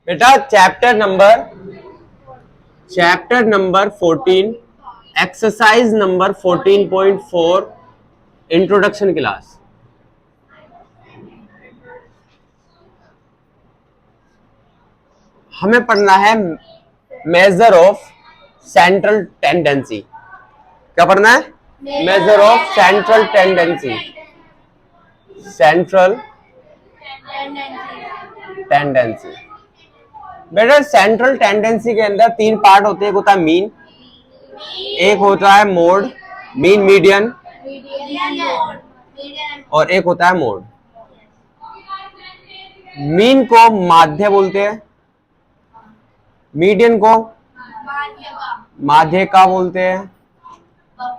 बेटा chapter number 14, exercise number 14.4, introduction class. हमें पढ़ना है मेजर ऑफ सेंट्रल टेंडेंसी। क्या पढ़ना है? Measure of central tendency. Central tendency. बेटा सेंट्रल टेंडेंसी के अंदर तीन पार्ट होते हैं। एक होता है मीन, एक होता है मोड, मीन मीडियन, और एक होता है मोड। मीन को माध्य बोलते हैं, मीडियन को माध्यिका बोलते हैं,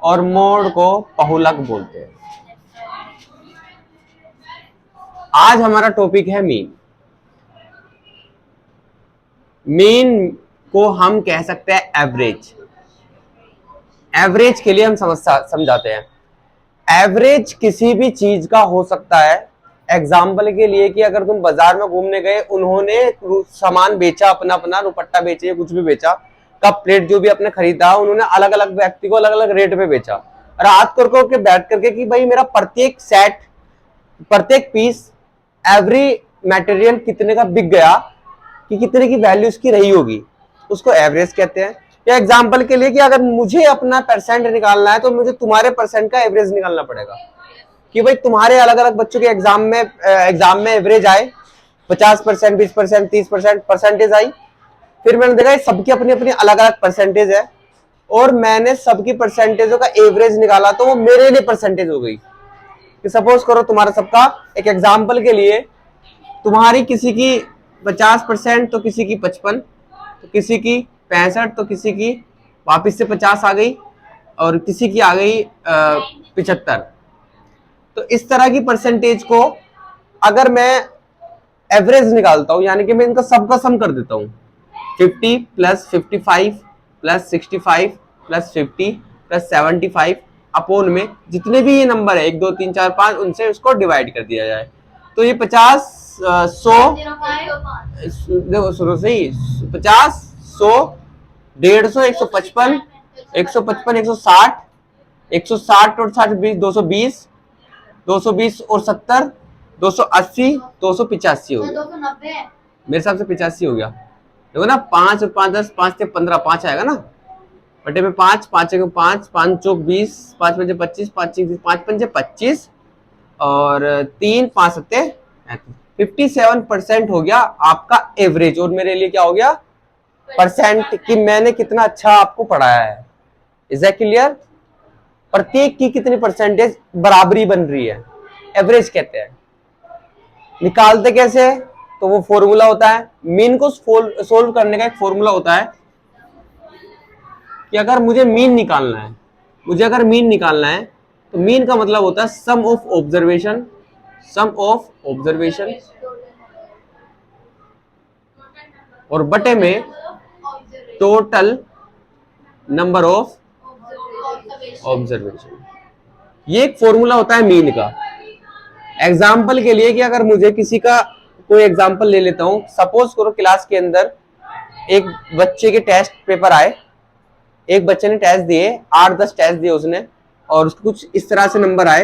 और मोड को बहुलक बोलते हैं। आज हमारा टॉपिक है मीन। मीन को हम कह सकते हैं एवरेज। एवरेज के लिए हम समझाते हैं। एवरेज किसी भी चीज का हो सकता है। एग्जाम्पल के लिए कि अगर तुम बाजार में घूमने गए, उन्होंने सामान बेचा, अपना अपना दुपट्टा बेचे, कुछ भी बेचा, कप प्लेट जो भी अपने खरीदा, उन्होंने अलग अलग व्यक्ति को अलग अलग रेट पे बेचा। रात करके बैठ करके कि भाई मेरा प्रत्येक सेट, प्रत्येक पीस, एवरी मटेरियल कितने का बिक गया, कि कितने की वैल्यू उसकी रही होगी, उसको एवरेज कहते हैं। या एग्जाम्पल के लिए कि अगर मुझे अपना परसेंट निकालना है तो मुझे तुम्हारे परसेंट का एवरेज निकालना पड़ेगा कि भाई तुम्हारे अलग अलग बच्चों के एग्जाम में एवरेज आए 50%, 20%, 30% परसेंटेज आई। फिर मैंने देखा सबकी अपनी अपनी अलग अलग परसेंटेज है, और मैंने सबकी परसेंटेजों का एवरेज निकाला तो वो मेरे लिए परसेंटेज हो गई। कि सपोज करो तुम्हारा सबका, एक एग्जाम्पल के लिए, तुम्हारी किसी की 50%, तो किसी की 55, तो किसी की 65, तो किसी की वापिस से 50 आ गई, और किसी की आ गई 75। तो इस तरह की परसेंटेज को अगर मैं एवरेज निकालता हूं, यानी कि मैं इनका सबका सम कर देता हूं, 50 plus 55 plus 65 plus 50 plus 75 upon में जितने भी ये नंबर है 1 2 3 4 5, उनसे उसको डिवाइड कर दिया जाए। तो ये 50 100, देखो सुनो सही, 50 100 150 155 155 160 160 और 60 20 220 220 और 70 280 285 हो गया। मेरे हिसाब से 85 हो गया। देखो ना, 5 और 5 10, 5 से 15, 5 आएगा ना, बटे में 5, 5 एक 5, 5 चौक 20, 5 पंजे 25, 5 पंजे 25, और 3 5 सत्ते 57% हो गया आपका एवरेज। और मेरे लिए क्या हो गया? परसेंट, कि मैंने कितना अच्छा आपको पढ़ाया है। Is that clear? प्रत्येक की कितनी परसेंटेज बराबरी बन रही है, एवरेज कहते हैं। निकालते कैसे? तो वो फॉर्मूला होता है, मीन को सोल्व करने का एक फॉर्मूला होता है कि अगर मुझे मीन निकालना है, तो मीन का मतलब होता है सम ऑफ ऑब्जर्वेशन, और बटे में टोटल नंबर ऑफ ऑब्जर्वेशन। ये एक फॉर्मूला होता है मीन का। एग्जाम्पल के लिए कि अगर मुझे किसी का कोई एग्जाम्पल ले लेता हूं, सपोज करो क्लास के अंदर एक बच्चे के टेस्ट पेपर आए, एक बच्चे ने टेस्ट दिए, 8-10 टेस्ट दिए उसने, और उसके कुछ इस तरह से नंबर आए,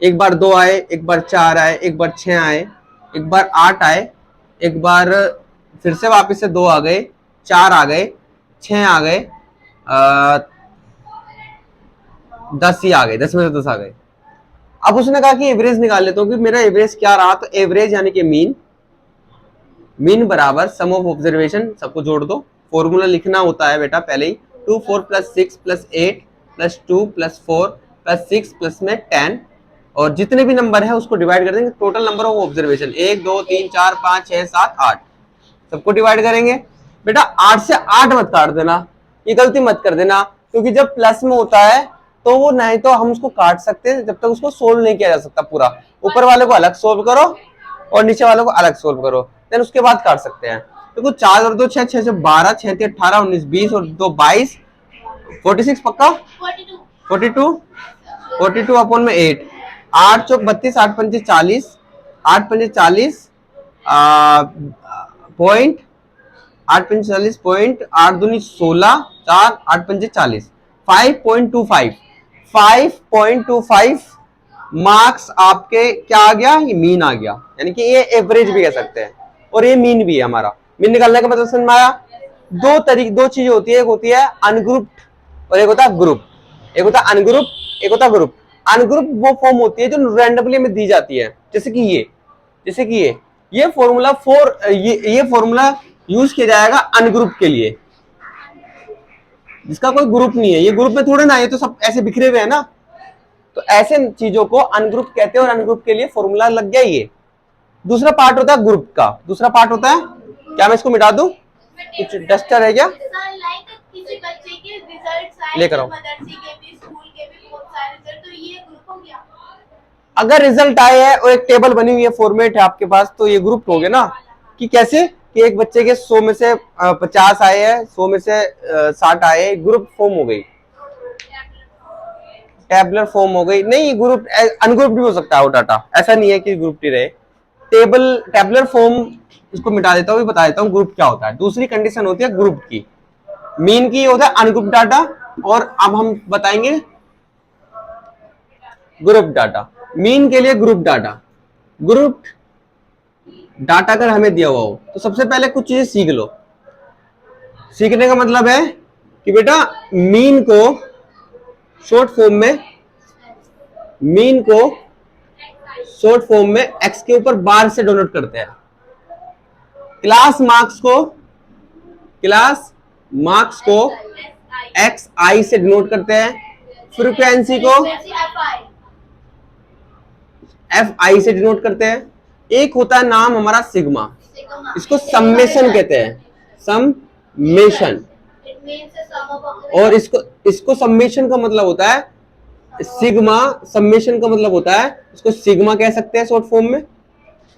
एक बार 2 आए, एक बार 4 आए, एक बार 6 आए, एक बार 8 आए, एक बार फिर से वापस से 2 आ गए, 4 आ गए, 6 आ गए, 10 ही आ गए, 10 में से 10 आ गए। अब उसने कहा कि एवरेज निकाल लेता हूं कि मेरा एवरेज क्या रहा। तो एवरेज यानी कि मीन बराबर सम ऑफ ऑब्जर्वेशन, सबको जोड़ दो। फॉर्मूला लिखना होता है बेटा पहले ही, 2 4 plus 6 plus 8 plus 2 plus 4 plus 6 plus में 10, और जितने भी नंबर है उसको डिवाइड कर देंगे, टोटल नंबर ऑफ ऑब्जर्वेशन 1 2 3 4 5 6 7 8, सबको डिवाइड करेंगे। बेटा 8 से 8 मत काट देना, ये गलती मत कर देना, क्योंकि जब प्लस में होता है तो वो नहीं तो हम उसको काट सकते हैं जब तक उसको सोल्व नहीं किया जा सकता पूरा। ऊपर वाले को अलग सोल्व करो और नीचे वाले को अलग सोल्व करो, देन उसके बाद काट सकते हैं। देखो 4 और 2 6, 6 से 12, 6 से 18 19 20 और 2 22, 46 पक्का, 42 अपॉन में 8, 8 चौक 32, 8 पंजे 40, 8 पंजे 40, पॉइंट 8 पॉइंट 8 दूनी 16, 4 8 पंजे 40, 5.25 5.25 मार्क्स आपके क्या आ गया, ये मीन आ गया, यानी कि ये एवरेज भी कह सकते हैं और ये मीन भी है हमारा। मीन निकालने का मतलब समझ में आया। दो चीजें होती है, एक होती है अनग्रुप्ड और एक होता है ग्रुप। एक होता है अनग्रुप, एक होता है ग्रुप। अनग्रुप वो फॉर्म होती है जो रैंडमली में दी जाती है, जैसे कि ये फॉर्मूला ये फॉर्मूला यूज किया जाएगा अनग्रुप के लिए, जिसका कोई ग्रुप नहीं है। ये ग्रुप में थोड़े ना, ये तो सब ऐसे बिखरे हुए हैं ना, तो ऐसे चीजों को अनग्रुप कहते हैं और अनग्रुप के लिए फॉर्मूला लग गया ये। दूसरा पार्ट होता है ग्रुप का, दूसरा पार्ट होता है, क्या मैं इसको मिटा दूं, कुछ डस्टर है क्या, किसी बच्चे के रिजल्ट्स आए, लेकर आओ, मदरसे के भी, स्कूल के भी बहुत सारे रिजल्ट, तो ये ग्रुप हो गया। अगर रिजल्ट आए हैं और एक टेबल बनी हुई है, फॉर्मेट है आपके पास, तो ये ग्रुप हो गया ना। कि कैसे कि एक बच्चे के 100 में से 50 आए हैं, 100 में से 60 आए, ग्रुप फॉर्म हो गई, टेबलर फॉर्म हो गई। नहीं, ग्रुप अनग्रुप भी हो सकता है वो डाटा, ऐसा नहीं है कि ग्रुप ही रहे। टेबलर फॉर्म इसको मिटा देता हूँ, बता देता हूँ ग्रुप क्या होता है। दूसरी कंडीशन होती है ग्रुप की, मीन की होता है अनग्रुप डाटा, और अब हम बताएंगे ग्रुप डाटा। मीन के लिए ग्रुप डाटा अगर हमें दिया हुआ हो तो सबसे पहले कुछ चीजें सीख लो। सीखने का मतलब है कि बेटा मीन को शॉर्ट फॉर्म में एक्स के ऊपर बार से डोनेट करते हैं। क्लास मार्क्स को एक्स आई से डिनोट करते हैं। फ्रीक्वेंसी को एफ आई से डिनोट करते हैं। एक होता है नाम हमारा सिग्मा, इसको सम्मेशन कहते हैं, सम्मेशन। और इसको सम्मेशन का मतलब होता है सिग्मा, सम्मेशन का मतलब होता है, इसको सिग्मा कह सकते हैं शॉर्ट फॉर्म में।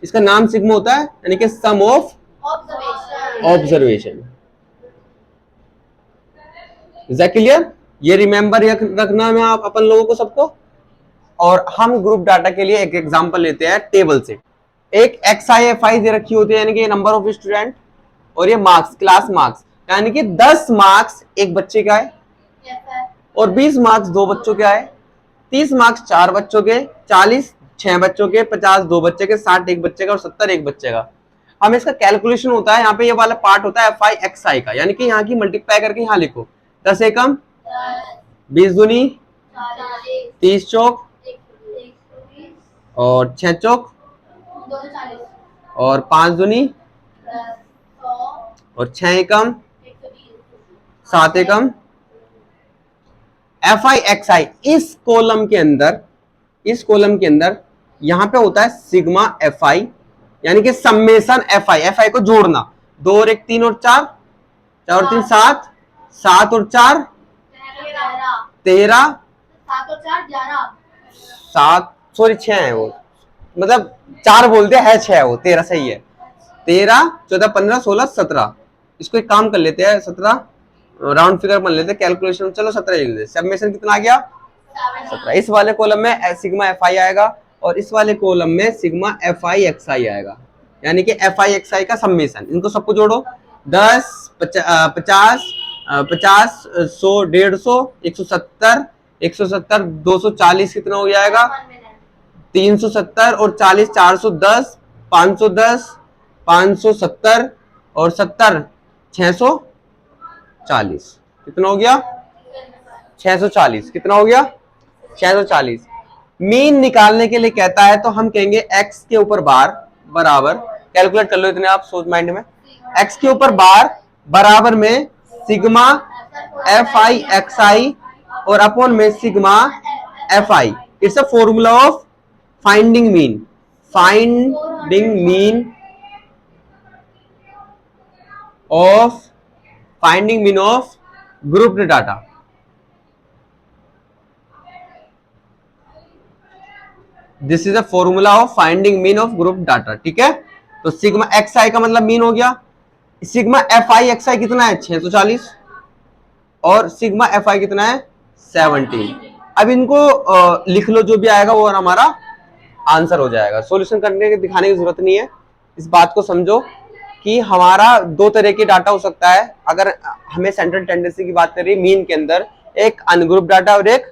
इसका नाम सिग्मा होता है, यानी कि sum of observation. Is that clear? ये रिमेंबर रखना है आप अपन लोगों को सबको। और हम ग्रुप डाटा के लिए एक एग्जांपल लेते हैं टेबल से। एक एक्स आई एफ आई दे रखी होती है, यानी कि नंबर ऑफ स्टूडेंट, और ये मार्क्स, क्लास मार्क्स, यानी कि 10 मार्क्स एक बच्चे का है, और 20 मार्क्स 2 बच्चों के आए, 30 मार्क्स 4 बच्चों के, 40 6 बच्चों के, 50 2 बच्चे के, 60 एक बच्चे का और 70 एक बच्चे का। हमें इसका कैलकुलेशन होता है, यहाँ पे ये वाला पार्ट होता है एफ आई एक्स आई का, यानी कि यहाँ की मल्टीप्लाई करके यहाँ लिखो, 10 एकम 20 दूनी 30 चौक और 6 चौक और 5 दूनी और 6 एकम 7 एकम। एफ आई एक्स आई इस कॉलम के अंदर यहां पे होता है सिग्मा एफ आई, यानी कि सम्मेशन एफ आई को जोड़ना। 2 और 1 3 और 4, 4 और 3 7, 7 और 4 13, 7 सॉरी 6 है वो, मतलब 4 बोलते हैं 6 है वो, 13 सही है। 13 14 15 16 17, इसको एक काम कर लेते हैं, 17 राउंड फिगर बन लेते हैं, कैलकुलेशन चलो 17 लिख देते। सबमिशन कितना आ गया 17। इस वाले कॉलम में सिग्मा एफ आई आएगा और इस वाले कॉलम में सिग्मा एफ आई एक्स आई आएगा, यानी कि एफ आई एक्स आई का सबमिशन। इनको सबको जोड़ो, 10 50 50 100 150 170 170 240 कितना हो जाएगा 370 और 40 410 510 570 और 70 640 कितना हो गया 640 कितना हो गया 640। मीन निकालने के लिए कहता है तो हम कहेंगे x के ऊपर बार बराबर, कैलकुलेट कर लो इतने आप सोच माइंड में, x के ऊपर बार बराबर में सिग्मा एफ आई एक्स आई और अपॉन में sigma F I. It's a formula of finding mean of grouped data. This is a formula of finding mean of group data, ठीक है। तो सिग्मा एक्स आई का मतलब मीन हो गया, सिग्मा एफ आई एक्स आई कितना है 640 और सिग्मा एफ आई कितना है 17। अब इनको लिख लो, जो भी आएगा वो हमारा आंसर हो जाएगा। सॉल्यूशन करने के दिखाने की जरूरत नहीं है, इस बात को समझो कि हमारा दो तरह के डाटा हो सकता है। अगर हमें सेंट्रल टेंडेंसी की बात करें मीन के अंदर, एक अनग्रुप डाटा और एक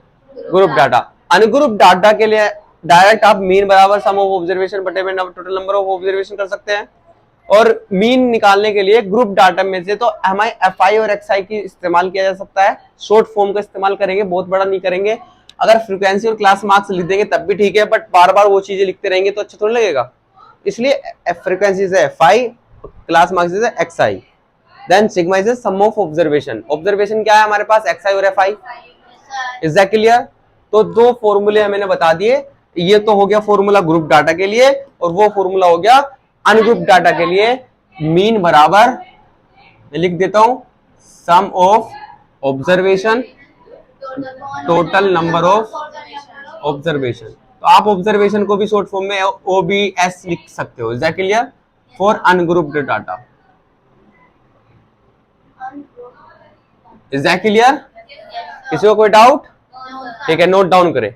ग्रुप डाटा। अनग्रुप डाटा के लिए डायरेक्ट आप मीन बराबर सम ऑफ ऑब्जर्वेशन बटे में टोटल नंबर ऑफ ऑब्जर्वेशन कर सकते हैं। और मीन निकालने के लिए ग्रुप डाटा में से तो हमें एफआई और एक्सआई की इस्तेमाल किया जा सकता है। शॉर्ट फॉर्म का इस्तेमाल करेंगे, बहुत बड़ा नहीं करेंगे। अगर फ्रीक्वेंसी और क्लास मार्क्स लिख देंगे तब भी ठीक है, बट बार बार वो चीजें लिखते रहेंगे तो अच्छा थोड़ा लगेगा। इसलिए फ्रीक्वेंसी से एफआई, क्लास मार्क्स से XI, then sigma is sum of observation. Observation क्या है हमारे पास, एक्सआई और एफआई। Is that clear? तो दो फॉर्मूले मैंने बता दिए। ये तो हो गया फॉर्मूला ग्रुप डाटा के लिए, और वो फॉर्मूला हो गया अनग्रुप डाटा के लिए। मीन बराबर मैं लिख देता हूं sum of observation total number of observation. तो आप ऑब्जर्वेशन को भी शॉर्ट फॉर्म में OBS लिख सकते हो। Is that clear? For ungrouped data. Is that clear? किसी को कोई डाउट? ठीक है, नोट डाउन करें।